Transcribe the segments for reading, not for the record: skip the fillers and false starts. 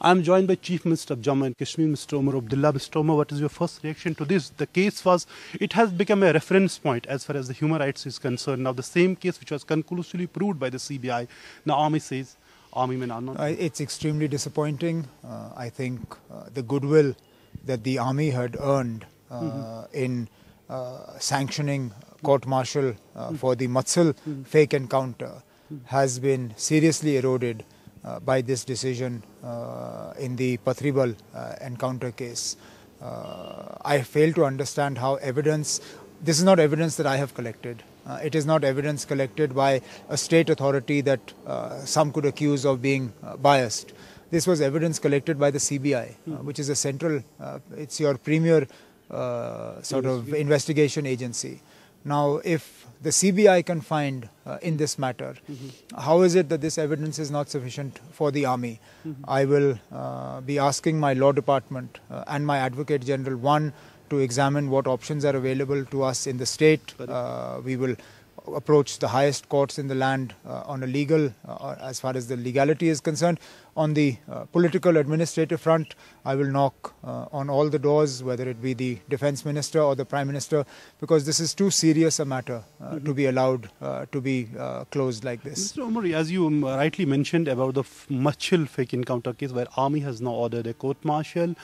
I'm joined by Chief Minister of Jammu and Kashmir, Mr. Omar Abdullah. Mr. Omar, what is your first reaction to this? The case was, it has become a reference point as far as the human rights is concerned. Now, the same case which was conclusively proved by the CBI, now Army says, Army men are not. It's extremely disappointing. I think the goodwill that the Army had earned in sanctioning court-martial for the Matsal fake encounter has been seriously eroded by this decision in the Pathribal encounter case. I fail to understand how this is not evidence that I have collected. It is not evidence collected by a state authority that some could accuse of being biased. This was evidence collected by the CBI, which is a central, it's your premier sort of investigation agency. Now, if the CBI can find in this matter, how is it that this evidence is not sufficient for the Army? I will be asking my Law Department and my Advocate General, one, to examine what options are available to us in the state. We will approach the highest courts in the land on a legal, as far as the legality is concerned. On the political administrative front, I will knock on all the doors, whether it be the Defence Minister or the Prime Minister, because this is too serious a matter to be allowed to be closed like this. Mr. Omar, as you rightly mentioned about the Machil fake encounter case where Army has now ordered a court-martial,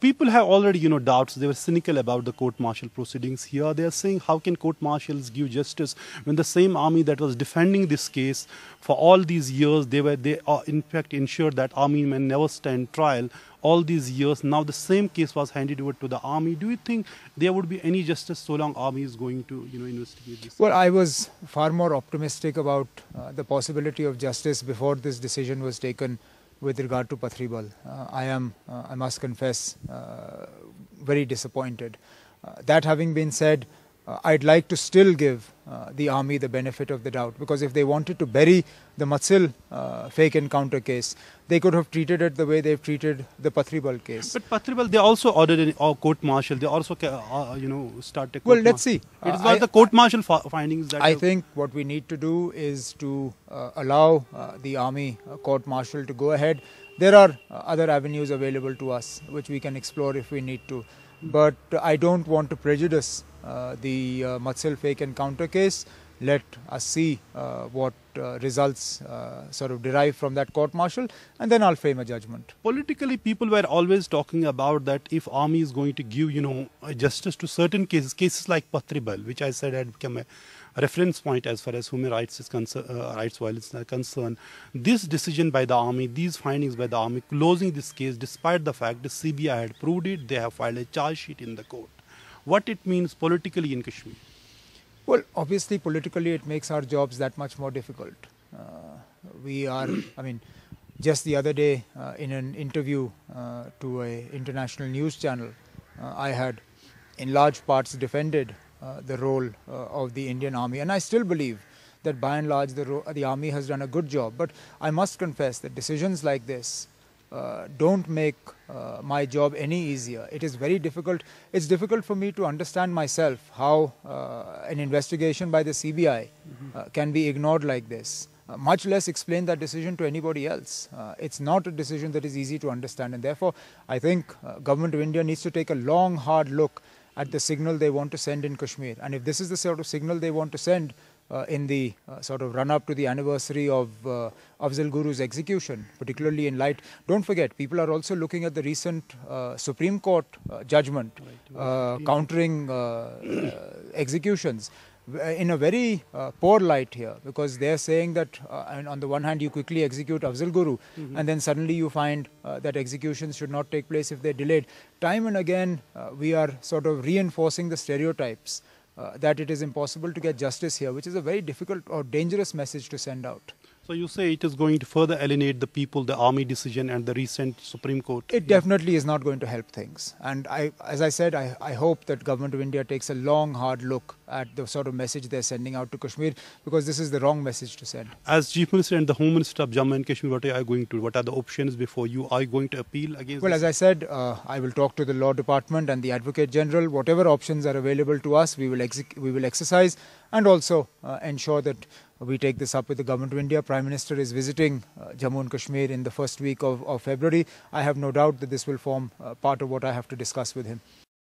people have already, doubts. They were cynical about the court-martial proceedings here. They are saying, how can court-martials give justice when the same Army that was defending this case for all these years, they are in fact ensured that Army men never stand trial all these years. Now the same case was handed over to the Army. Do you think there would be any justice so long Army is going to, investigate this? Well, I was far more optimistic about the possibility of justice before this decision was taken with regard to Pathribal. I am, I must confess, very disappointed. That having been said, I'd like to still give the Army the benefit of the doubt, because if they wanted to bury the Matsil fake encounter case, they could have treated it the way they've treated the Pathribal case. But Pathribal, they also ordered a court-martial. They also, start a court-martial. Well, let's see. It is not the court-martial findings that... I think what we need to do is to allow the Army court-martial to go ahead. There are other avenues available to us which we can explore if we need to. But I don't want to prejudice the Matsil fake encounter case. Let us see what results sort of derive from that court-martial, and then I'll frame a judgment. Politically, people were always talking about that if Army is going to give, justice to certain cases like Pathribal, which I said had become a reference point as far as human rights is rights violence are concerned. This decision by the Army, these findings by the Army, closing this case, despite the fact the CBI had proved it, they have filed a charge sheet in the court. What it means politically in Kashmir? Well, obviously, politically, it makes our jobs that much more difficult. We are, just the other day, in an interview to an international news channel, I had, in large parts, defended the role of the Indian Army. And I still believe that, by and large, the Army has done a good job. But I must confess that decisions like this don't make my job any easier. It is very difficult. It's difficult for me to understand myself how an investigation by the CBI can be ignored like this, much less explain that decision to anybody else. It's not a decision that is easy to understand, and therefore I think Government of India needs to take a long, hard look at the signal they want to send in Kashmir. And if this is the sort of signal they want to send in the sort of run-up to the anniversary of Afzal Guru's execution, particularly in light. Don't forget, people are also looking at the recent Supreme Court judgment countering executions in a very poor light here, because they're saying that on the one hand you quickly execute Afzal Guru and then suddenly you find that executions should not take place if they're delayed. Time and again we are sort of reinforcing the stereotypes that it is impossible to get justice here, which is a very difficult or dangerous message to send out. So you say it is going to further alienate the people, the Army decision and the recent Supreme Court? It definitely is not going to help things. And as I said, I hope that Government of India takes a long, hard look at the sort of message they're sending out to Kashmir, because this is the wrong message to send. As Chief Minister and the Home Minister of Jammu and Kashmir, what are you going to do? What are the options before you? Are you going to appeal against Well, as I said, I will talk to the Law Department and the Advocate General. Whatever options are available to us, we will exercise, and also ensure that we take this up with the Government of India. Prime Minister is visiting Jammu and Kashmir in the first week of February. I have no doubt that this will form part of what I have to discuss with him.